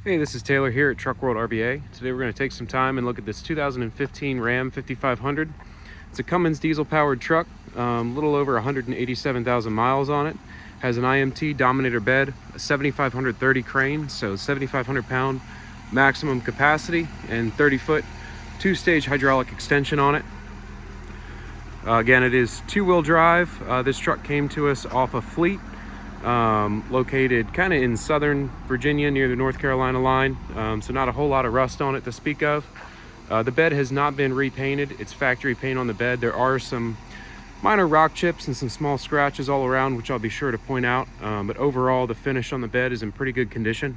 Hey, this is Taylor here at Truck World RVA. Today we're going to take some time and look at this 2015 Ram 5500. It's a Cummins diesel-powered truck, a little over 187,000 miles on it. Has an IMT Dominator bed, a 7,530 crane, so 7,500 pound maximum capacity, and 30-foot two-stage hydraulic extension on it. Again, it is two-wheel drive. This truck came to us off of Fleet, located kind of in southern Virginia near the North Carolina line, so not a whole lot of rust on it to speak of. The bed has not been repainted. It's factory paint on the bed. There are some minor rock chips and some small scratches all around, which I'll be sure to point out, but overall the finish on the bed is in pretty good condition.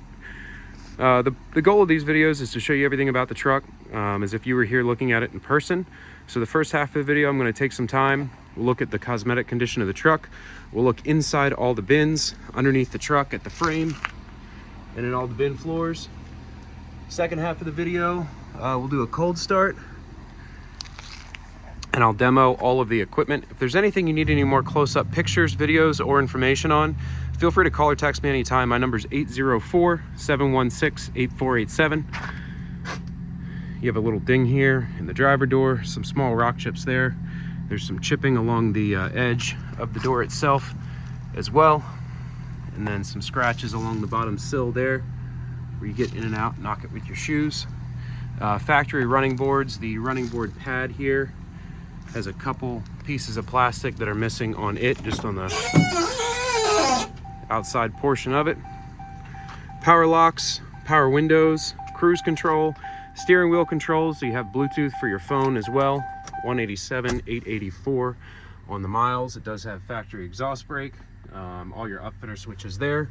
The goal of these videos is to show you everything about the truck as if you were here looking at it in person. So the first half of the video, I'm going to take some time. We'll look at the cosmetic condition of the truck. We'll look inside all the bins, underneath the truck, at the frame, and in all the bin floors. Second half of the video, we'll do a cold start, and I'll demo all of the equipment. If there's anything you need any more close-up pictures, videos, or information on, feel free to call or text me anytime. My number is 804-716-8487. You have a little ding here in the driver door, some small rock chips there. There's some chipping along the edge of the door itself as well. And then some scratches along the bottom sill there where you get in and out, knock it with your shoes. Factory running boards. The running board pad here has a couple pieces of plastic that are missing on it, just on the outside portion of it. Power locks, power windows, cruise control, steering wheel controls, so you have Bluetooth for your phone as well. 187, 884 on the miles. It does have factory exhaust brake. All your upfitter switches there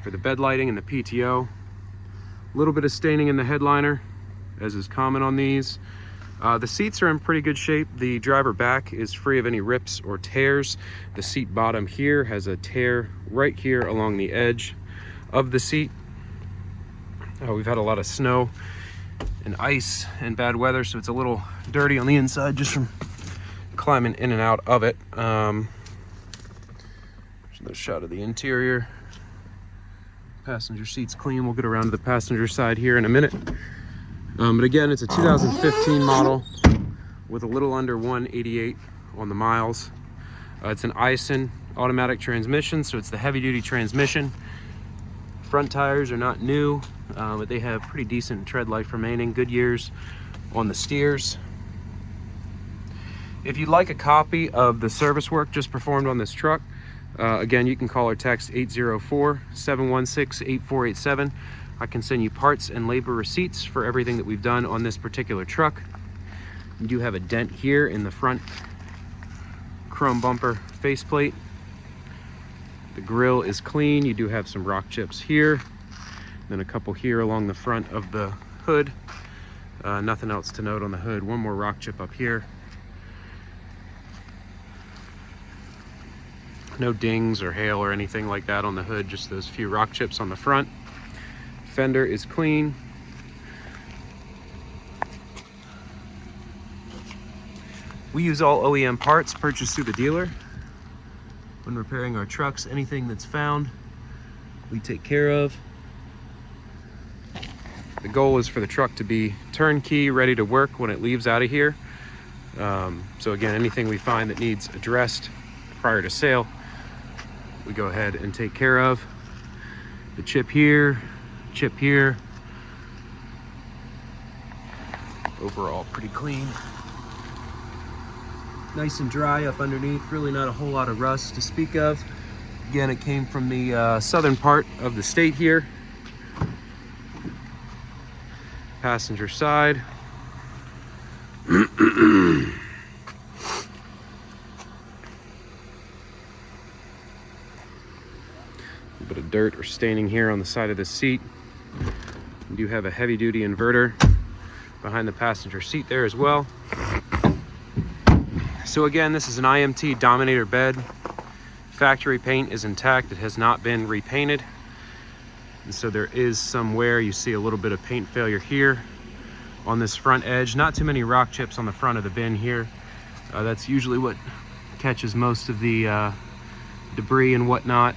for the bed lighting and the PTO. A little bit of staining in the headliner, as is common on these. The seats are in pretty good shape. The driver back is free of any rips or tears. The seat bottom here has a tear right here along the edge of the seat. We've had a lot of snow and ice and bad weather, so it's a little dirty on the inside just from climbing in and out of it. There's another shot of the interior. Passenger seat's clean. We'll get around to the passenger side here in a minute. But again, it's a 2015 model with a little under 188 on the miles. It's an Aisin automatic transmission, so it's the heavy-duty transmission. Front tires are not new, but they have pretty decent tread life remaining. Good years on the steers. If you'd like a copy of the service work just performed on this truck, again, you can call or text 804-716-8487. I can send you parts and labor receipts for everything that we've done on this particular truck. You do have a dent here in the front chrome bumper faceplate. The grill is clean. You do have some rock chips here, then a couple here along the front of the hood. Nothing else to note on the hood. One more rock chip up here. No dings or hail or anything like that on the hood, just those few rock chips on the front. Fender is clean. We use all OEM parts purchased through the dealer. When repairing our trucks, anything that's found, we take care of. The goal is for the truck to be turnkey, ready to work when it leaves out of here. So again, anything we find that needs addressed prior to sale, we go ahead and take care of. The chip here, overall pretty clean. Nice and dry up underneath, really not a whole lot of rust to speak of. Again, it came from the southern part of the state here. Passenger side. A bit of dirt or staining here on the side of the seat. You do have a heavy-duty inverter behind the passenger seat there as well. So again, this is an IMT Dominator bed. Factory paint is intact. It has not been repainted. And so there is some wear. You see a little bit of paint failure here on this front edge. Not too many rock chips on the front of the bin here. That's usually what catches most of the debris and whatnot.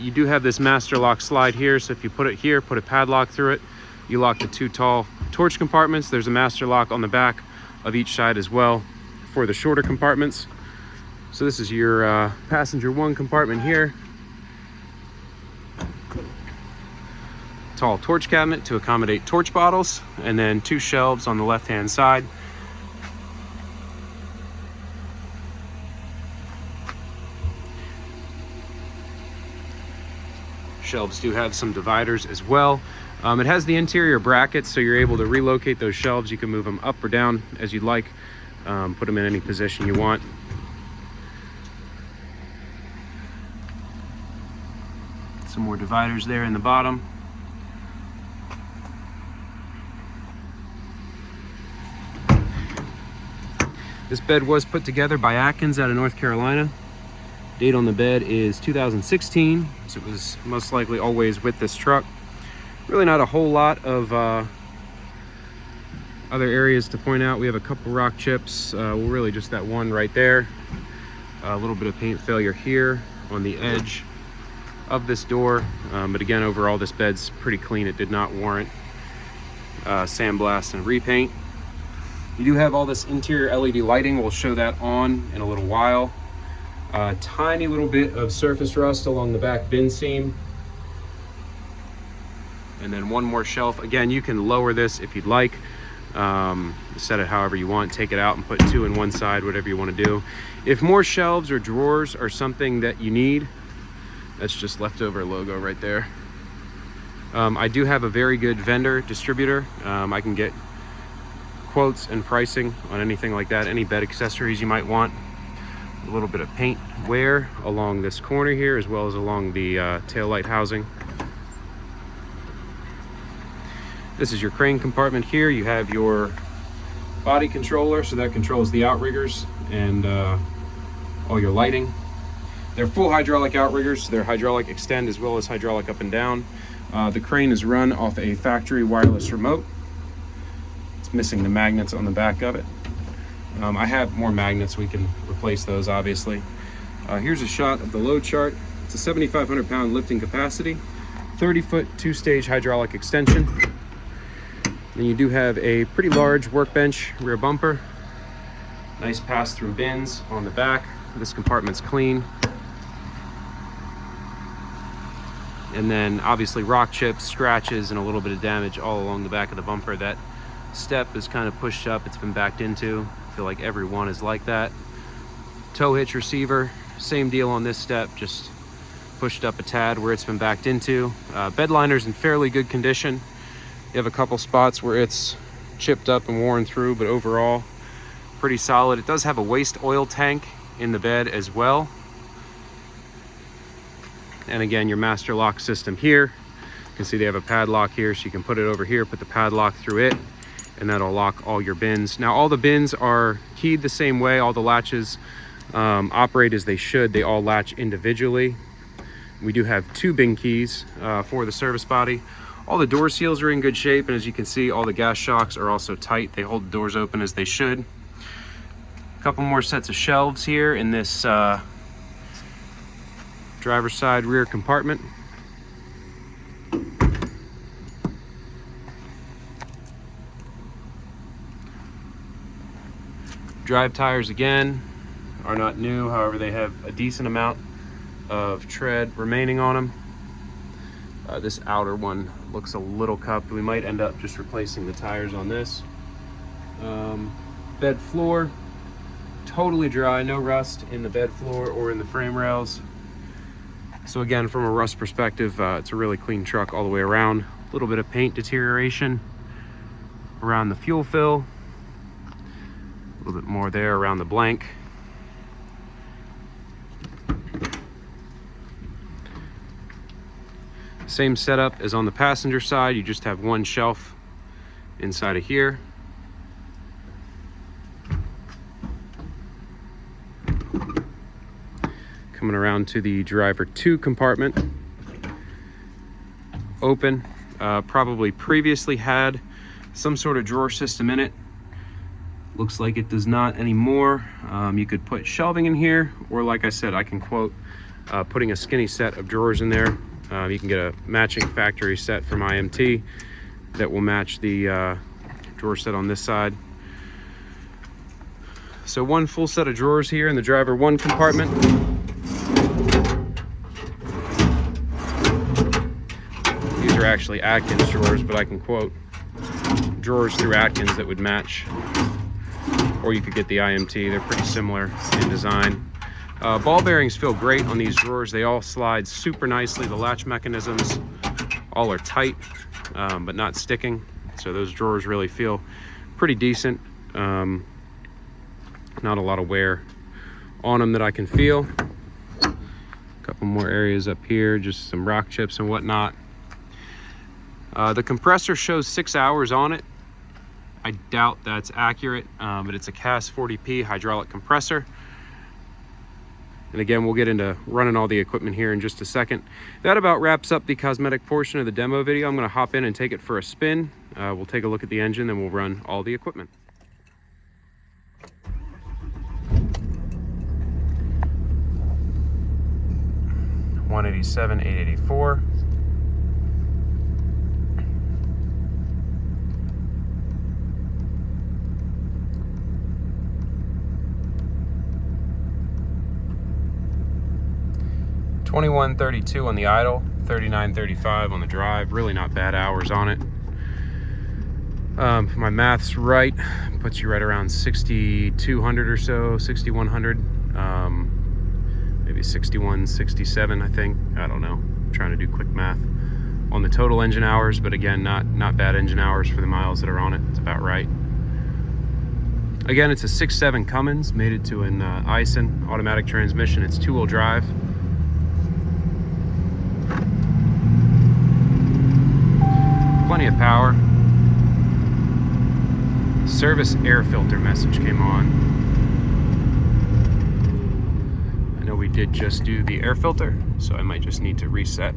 You do have this master lock slide here, so if you put it here, put a padlock through it, you lock the two tall torch compartments. There's a master lock on the back of each side as well for the shorter compartments. So this is your passenger one compartment here. Tall torch cabinet to accommodate torch bottles, and then two shelves on the left hand side. Shelves do have some dividers as well. It has the interior brackets, so you're able to relocate those shelves. You can move them up or down as you'd like, put them in any position you want. Some more dividers there in the bottom. This bed was put together by Atkins out of North Carolina. Date on the bed is 2016, so it was most likely always with this truck. Really not a whole lot of other areas to point out. We have a couple rock chips, well, really just that one right there. A little bit of paint failure here on the edge of this door, but again, overall this bed's pretty clean. It did not warrant sandblast and repaint. You do have all this interior LED lighting. We'll show that on in a little while. Tiny little bit of surface rust along the back bin seam. And then one more shelf. Again, you can lower this if you'd like. Set it however you want. Take it out and put two in one side, whatever you want to do. If more shelves or drawers are something that you need, that's just leftover logo right there. I do have a very good vendor distributor. I can get quotes and pricing on anything like that, any bed accessories you might want. A little bit of paint wear along this corner here, as well as along the tail light housing. This is your crane compartment here. You have your body controller, so that controls the outriggers and all your lighting. They're full hydraulic outriggers. They're hydraulic extend as well as hydraulic up and down. The crane is run off a factory wireless remote. It's missing the magnets on the back of it. I have more magnets. We can replace those, obviously. Here's a shot of the load chart. It's a 7,500 pound lifting capacity, 30-foot two-stage hydraulic extension. Then you do have a pretty large workbench rear bumper. Nice pass-through bins on the back. This compartment's clean. And then obviously rock chips, scratches, and a little bit of damage all along the back of the bumper. That step is kind of pushed up. It's been backed into. I feel like every one is like that. Tow hitch receiver, same deal on this step, just pushed up a tad where it's been backed into. Bed liner's in fairly good condition. You have a couple spots where it's chipped up and worn through, but overall pretty solid. It does have a waste oil tank in the bed as well. And again, your master lock system here. You can see they have a padlock here, so you can put it over here, put the padlock through it, and that'll lock all your bins. Now, all the bins are keyed the same way. All the latches operate as they should. They all latch individually. We do have two bin keys for the service body. All the door seals are in good shape, and as you can see, all the gas shocks are also tight. They hold the doors open as they should. A couple more sets of shelves here in this driver's side rear compartment. Drive tires again are not new, however they have a decent amount of tread remaining on them. This outer one looks a little cupped. We might end up just replacing the tires on this. Bed floor, totally dry, no rust in the bed floor or in the frame rails. So again, from a rust perspective, it's a really clean truck all the way around. A little bit of paint deterioration around the fuel fill. A little bit more there around the blank. Same setup as on the passenger side. You just have one shelf inside of here. Coming around to the driver 2 compartment. Open. Probably previously had some sort of drawer system in it. Looks like it does not anymore. You could put shelving in here, or like I said, I can quote putting a skinny set of drawers in there. You can get a matching factory set from IMT that will match the drawer set on this side. So one full set of drawers here in the driver 1 compartment. These are actually Atkins drawers, but I can quote drawers through Atkins that would match, or you could get the IMT. They're pretty similar in design. Ball bearings feel great on these drawers. They all slide super nicely. The latch mechanisms all are tight, but not sticking. So those drawers really feel pretty decent. Not a lot of wear on them that I can feel. A couple more areas up here, just some rock chips and whatnot. The compressor shows 6 hours on it. I doubt that's accurate, but it's a CAS 40P hydraulic compressor. And again, we'll get into running all the equipment here in just a second. That about wraps up the cosmetic portion of the demo video. I'm gonna hop in and take it for a spin. We'll take a look at the engine, then we'll run all the equipment. $187, $884. $21.32 on the idle, $39.35 on the drive. Really not bad hours on it. If my math's right, puts you right around 6,200 or so, 6,100. Maybe 61, 67, I think. I don't know. I'm trying to do quick math on the total engine hours, but again, not bad engine hours for the miles that are on it. It's about right. Again, it's a 6.7 Cummins, mated to an Aisin automatic transmission. It's 2-wheel drive. Plenty of power. Service air filter message came on. I know we did just do the air filter, so I might just need to reset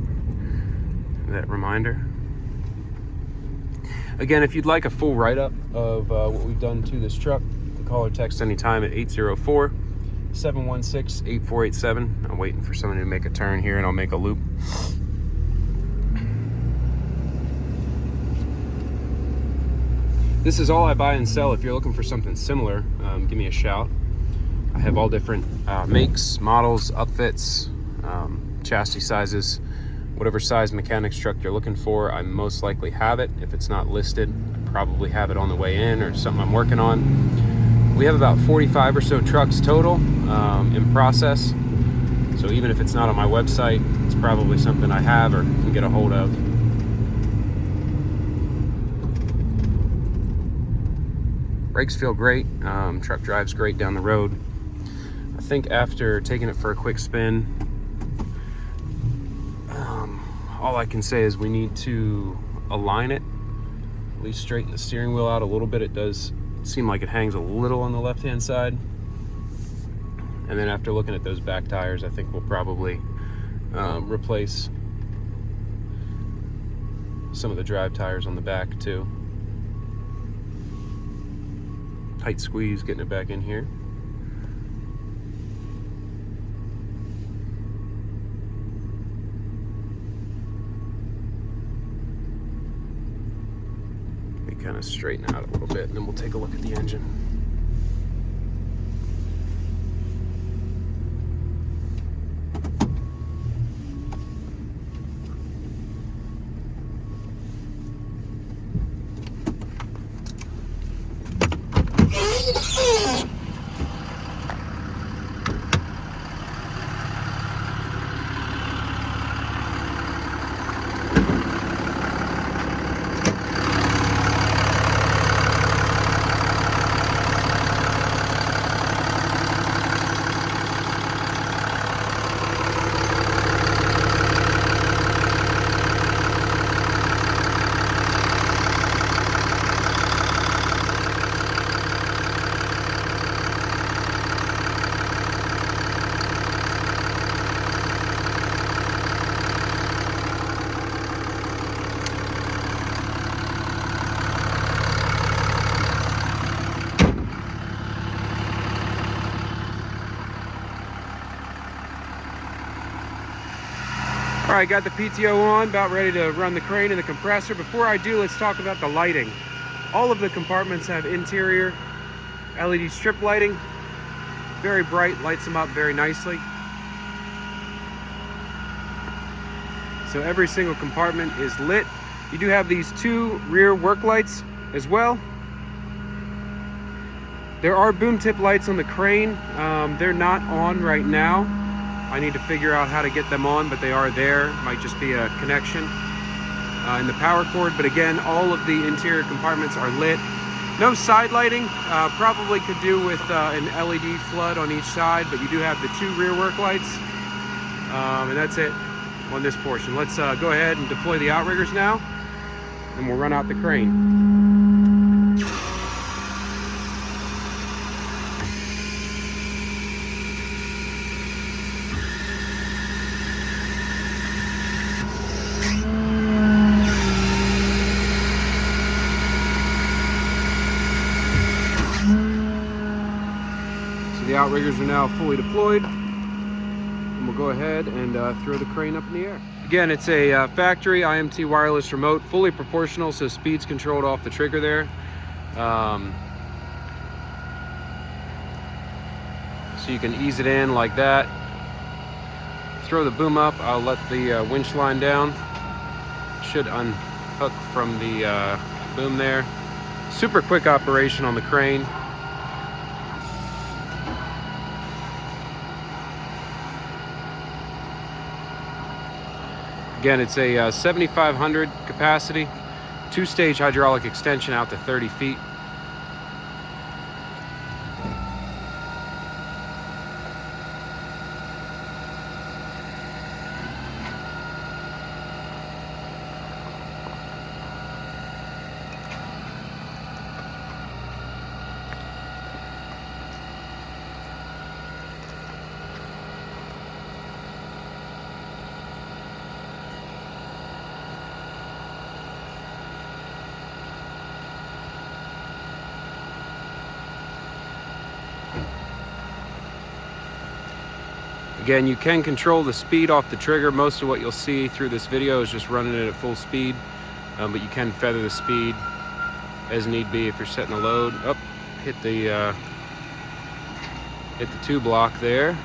that reminder. Again, if you'd like a full write-up of what we've done to this truck, call or text anytime at 804-716-8487. I'm waiting for someone to make a turn here and I'll make a loop. This is all I buy and sell. If you're looking for something similar, give me a shout. I have all different makes, models, upfits, chassis sizes. Whatever size mechanics truck you're looking for, I most likely have it. If it's not listed, I probably have it on the way in or something I'm working on. We have about 45 or so trucks total in process. So even if it's not on my website, it's probably something I have or can get a hold of. Brakes feel great. Truck drives great down the road. I think after taking it for a quick spin, all I can say is we need to align it, at least straighten the steering wheel out a little bit. It does seem like it hangs a little on the left-hand side. And then after looking at those back tires, I think we'll probably replace some of the drive tires on the back too. Tight squeeze getting it back in here. We kind of straighten out a little bit and then we'll take a look at the engine. All right, got the PTO on, about ready to run the crane and the compressor. Before I do, let's talk about the lighting. All of the compartments have interior LED strip lighting. Very bright, lights them up very nicely. So every single compartment is lit. You do have these two rear work lights as well. There are boom tip lights on the crane. They're not on right now. I need to figure out how to get them on, but they are there. Might just be a connection in the power cord. But again, all of the interior compartments are lit. No side lighting. Probably could do with an LED flood on each side, but you do have the two rear work lights. And that's it on this portion. Let's go ahead and deploy the outriggers now, and we'll run out the crane. The outriggers are now fully deployed, and we'll go ahead and throw the crane up in the air. Again, it's a factory IMT wireless remote, fully proportional, so speed's controlled off the trigger there. So you can ease it in like that. Throw the boom up. I'll let the winch line down. Should unhook from the boom there. Super quick operation on the crane. Again, it's a 7,500 capacity, two-stage hydraulic extension out to 30 feet. Again, you can control the speed off the trigger. Most of what you'll see through this video is just running it at full speed, but you can feather the speed as need be if you're setting a load. Oh, hit the two block there.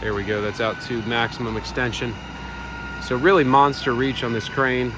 There we go, that's out to maximum extension. So really monster reach on this crane.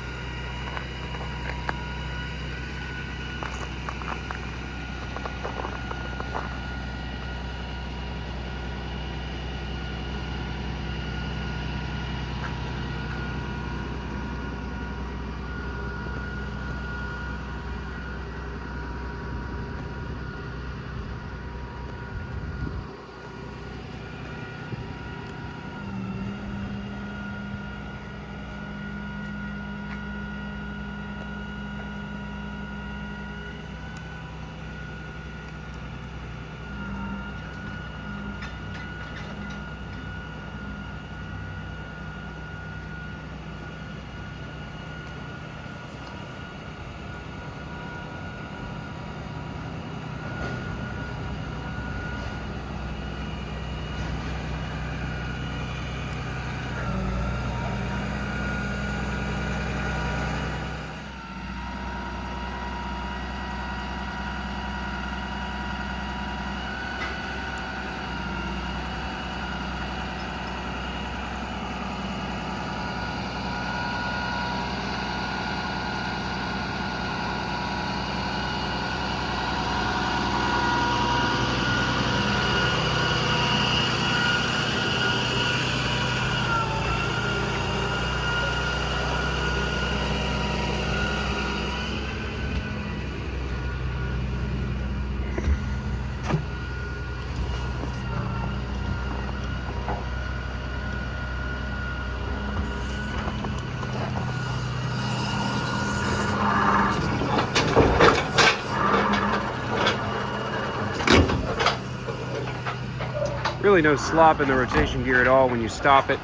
Really no slop in the rotation gear at all when you stop it.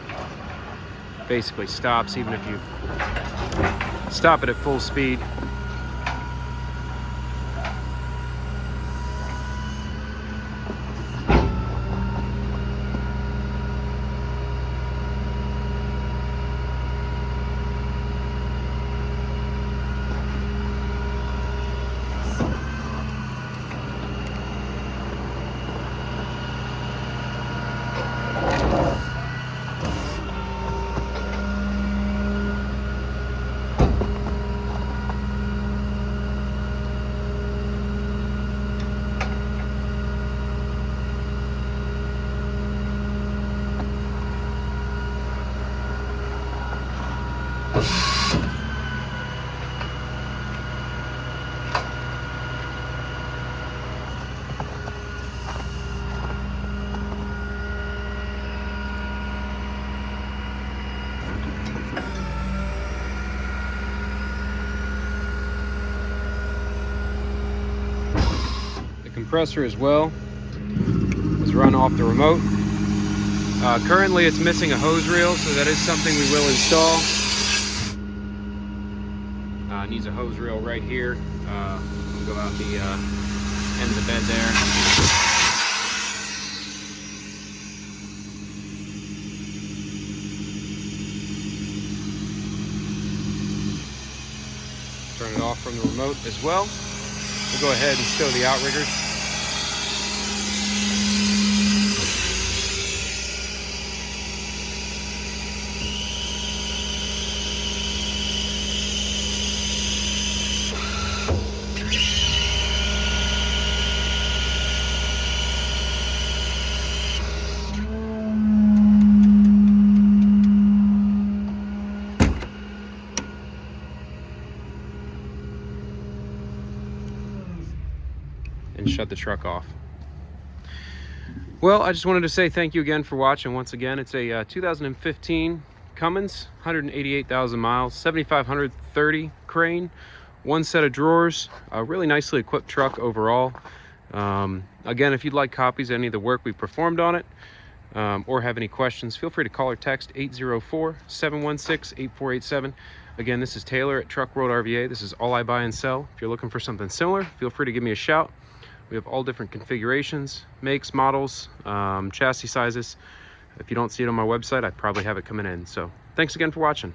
Basically stops even if you stop it at full speed. Compressor as well is run off the remote. Currently it's missing a hose reel, so that is something we will install. Needs a hose reel right here. We'll go out the end of the bed there. Turn it off from the remote as well. We'll go ahead and stow the outriggers. And shut the truck off. Well, I just wanted to say thank you again for watching. Once again, it's a 2015 Cummins, 188,000 miles, 7,530 crane, one set of drawers, a really nicely equipped truck overall. Again, if you'd like copies of any of the work we performed on it, or have any questions, feel free to call or text 804-716-8487. Again, this is Taylor at Truck World RVA. This is all I buy and sell. If you're looking for something similar, feel free to give me a shout. We have all different configurations, makes, models, chassis sizes. If you don't see it on my website, I probably have it coming in. So thanks again for watching.